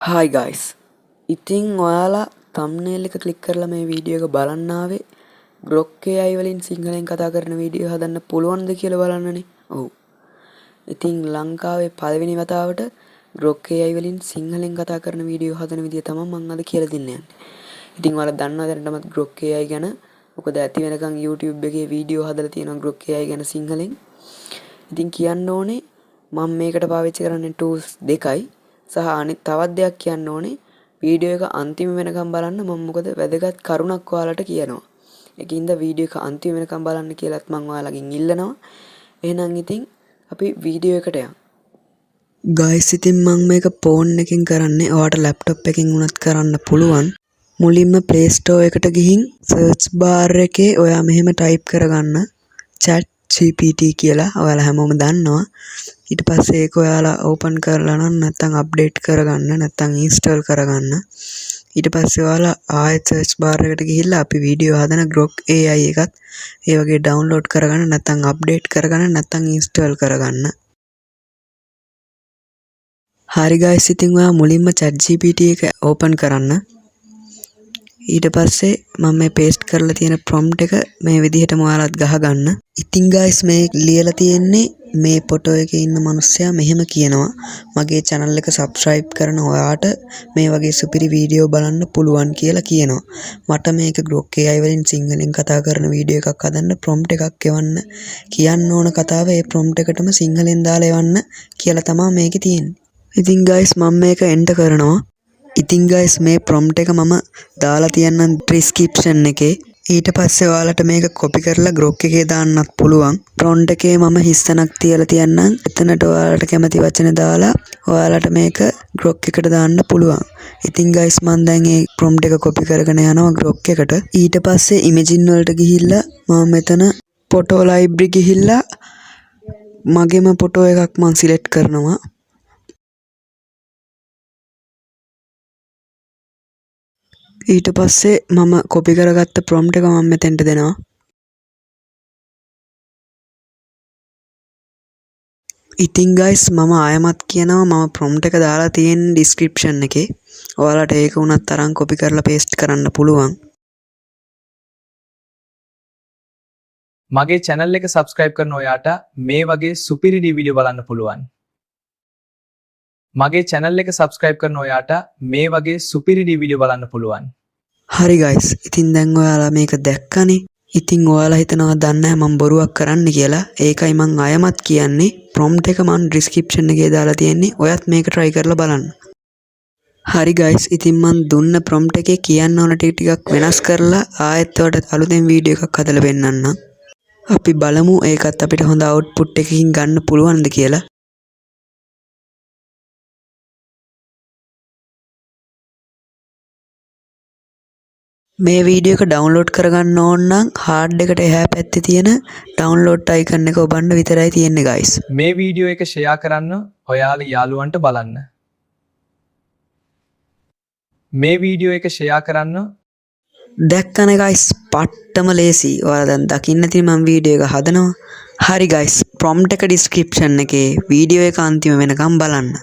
Hi guys. ඉතින් ඔයාලා thumbnail එක ක්ලික් කරලා මේ වීඩියෝ එක බලන්න ආවේ Grok AI වලින් සිංහලෙන් කතා කරන වීඩියෝ හදන්න පුළුවන්ද කියලා බලන්නනේ. ඔව්. ඉතින් ලංකාවේ පළවෙනි වතාවට Grok AI වලින් සිංහලෙන් කතා කරන වීඩියෝ හදන විදිය තමයි මම අද කියලා දෙන්න යන්නේ. ඉතින් ඔයාලා දන්නවා දැනටමත් Grok AI ගැන. මොකද ඇති වෙනකන් YouTube එකේ වීඩියෝ හදලා තියෙනවා Grok AI ගැන සිංහලෙන්. ඉතින් කියන්න ඕනේ මම මේකට පාවිච්චි කරන්නේ tools දෙකයි. සහ අනිත් තවත් දෙයක් කියන්න ඕනේ වීඩියෝ එක අන්තිම වෙනකම් බලන්න මම මොකද වැදගත් කරුණක් ඔයාලට කියනවා. ඒකින්ද වීඩියෝ එක අන්තිම වෙනකම් බලන්න කියලාත් මම ඔයාලගෙන් ඉල්ලනවා. එහෙනම් ඉතින් අපි වීඩියෝ එකට යමු. guys ඉතින් මම මේක ෆෝන් එකකින් කරන්නේ. ඔයාට ලැප්ටොප් එකකින් උනත් කරන්න පුළුවන්. මුලින්ම Play Store එකට ගිහින් search bar එකේ ඔයා මෙහෙම type කරගන්න chat GPT කියලා. ඔයාලා හැමෝම දන්නවා. ඊට පස්සේ ඒක ඔයාලා ඕපන් කරලා නම් නැත්නම් අප්ඩේට් කරගන්න නැත්නම් ඉන්ස්ටෝල් කරගන්න. ඊට පස්සේ ඔයාලා ආයෙත් සර්ච් බාර් එකට ගිහිල්ලා අපි වීඩියෝ හදන Grok AI එකත් ඒ වගේ ඩවුන්ලෝඩ් කරගන්න නැත්නම් අප්ඩේට් කරගන්න නැත්නම් ඉන්ස්ටෝල් කරගන්න. හරි guys ඉතින් ඔයා මුලින්ම chat GPT එක ඕපන් කරන්න. ඊට පස්සේ මම මේ පේස්ට් කරලා තියෙන prompt එක මේ විදිහටම ඔයාලත් ගහගන්න. ඉතින් guys මේ ලියලා තියෙන්නේ මේ ෆොටෝ එකේ ඉන්න මිනිස්සයා මෙහෙම කියනවා මගේ channel එක subscribe කරන ඔයාට මේ වගේ සුපිරි වීඩියෝ බලන්න පුළුවන් කියලා කියනවා. මට මේක Grok AI වලින් සිංහලෙන් කතා කරන වීඩියෝ එකක් හදන්න prompt එකක් එවන්න කියන්න ඕන කතාව ඒ prompt එකටම සිංහලෙන් දාලා එවන්න කියලා තමයි මේකේ තියෙන්නේ. ඉතින් guys මම මේක enter කරනවා. ඉතින් guys මේ prompt එක මම දාලා තියන්නම් description එකේ. ඊට පස්සේ ඔයාලට මේක copy කරලා Grok එකේ දාන්නත් පුළුවන්. prompt එකේ මම හිස්සනක් තියලා තියන්නම්. එතනට ඔයාලට කැමති වචන දාලා ඔයාලට මේක Grok එකට දාන්න පුළුවන්. ඉතින් guys මම දැන් මේ prompt එක copy කරගෙන යනවා Grok එකට. ඊට පස්සේ imagine වලට ගිහිල්ලා මම මෙතන photo library ගිහිල්ලා මගේම photo එකක් මම select කරනවා. ඊට පස්සේ මම copy කරගත්ත prompt එක මම මෙතෙන්ට දෙනවා. ඉතින් guys මම ආයමත් කියනවා මම prompt එක දාලා තියෙන description එකේ. ඔයාලට ඒක උනත් තරම් copy කරලා paste කරන්න පුළුවන්. මගේ channel එක subscribe කරන ඔයාට මේ වගේ සුපිරි වීඩියෝ බලන්න පුළුවන්. මගේ channel එක subscribe කරන ඔයාට මේ වගේ සුපිරි වීඩියෝ බලන්න පුළුවන්. හරි guys ඉතින් දැන් ඔයාලා මේක දැක්කනේ. ඉතින් ඔයාලා හිතනවා දන්නේ මම බොරුවක් කරන්න කියලා. ඒකයි මම ආයමත් කියන්නේ prompt එක මම description එකේ දාලා තියෙන්නේ. ඔයත් මේක try කරලා බලන්න. හරි guys ඉතින් මම දුන්න prompt එකේ කියන්න ඕන ටිකක් වෙනස් කරලා ආයෙත් ඔයාලට අලුතෙන් වීඩියෝ එකක් හදලා පෙන්නන්නම්. අපි බලමු ඒකත් අපිට හොඳ output එකකින් ගන්න පුළුවන්ද කියලා. මේ වීඩියෝ එක ඩවුන්ලෝඩ් කරගන්න ඕන නම් hard එකට එහා පැත්තේ තියෙන download icon එක ඔබන්න විතරයි තියෙන්නේ guys. මේ වීඩියෝ එක share කරන්න ඔයාලා යාළුවන්ට බලන්න. මේ වීඩියෝ එක share කරන්න දැක්කනේ guys පට්ටම ලේසි. ඔයාලා දැන් දකින්න තියෙන මම වීඩියෝ එක හදනවා. හරි guys prompt එක description එකේ වීඩියෝ එක අන්තිම වෙනකම් බලන්න.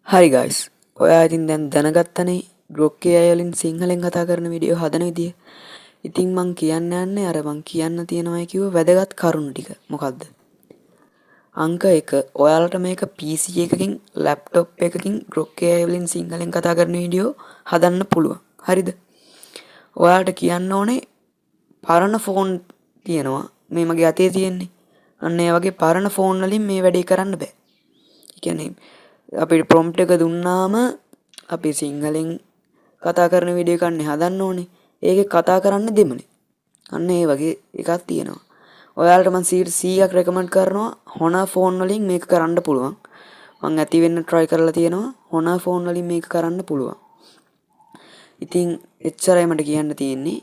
හරි guys ඔයා ඉතින් දැන් දැනගත්තනේ Grok AI වලින් සිංහලෙන් කතා කරන වීඩියෝ හදන විදිය. ඉතින් මං කියන්න යන්නේ අර මං කියන්න තියෙනවා කිව්ව වැදගත් කරුණු ටික. මොකද්ද? අංක 1 ඔයාලට මේක PC එකකින් laptop එකකින් Grok AI වලින් සිංහලෙන් කතා කරන වීඩියෝ හදන්න පුළුවන්. හරිද? ඔයාලට කියන්න ඕනේ පරණ ෆෝන් තියෙනවා. මේ මගේ අතේ තියෙන්නේ. අන්න ඒ වගේ පරණ ෆෝන් වලින් මේ වැඩේ කරන්න බෑ. ඒ කියන්නේ අපිට prompt එක දුන්නාම අපි සිංහලෙන් කතා කරන වීඩියෝ එකක් නේ හදන්න ඕනේ. ඒකේ කතා කරන්න දෙමනේ. අන්න ඒ වගේ එකක් තියෙනවා. ඔයාලට මම 100ක් රෙකමන්ඩ් කරනවා Honor ෆෝන් වලින් මේක කරන්න පුළුවන්. මම ඇති වෙන්න try කරලා තියෙනවා Honor ෆෝන් වලින් මේක කරන්න පුළුවන්. ඉතින් එච්චරයි මට කියන්න තියෙන්නේ.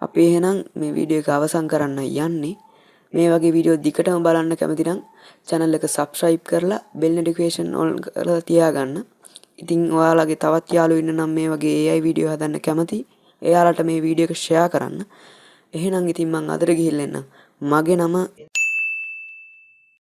අපි එහෙනම් මේ වීඩියෝ එක අවසන් කරන්න යන්නේ. මේ වගේ වීඩියෝ දිගටම බලන්න කැමති නම් channel එක subscribe කරලා bell notification on කරලා තියාගන්න. ඉතින් ඔයාලගේ තවත් යාළුවෝ ඉන්න නම් මේ වගේ AI වීඩියෝ හදන්න කැමති. එයාලට මේ වීඩියෝ එක share කරන්න. එහෙනම් ඉතින් මම අදට ගිහිල්ලා එන්නම්. මගේ නම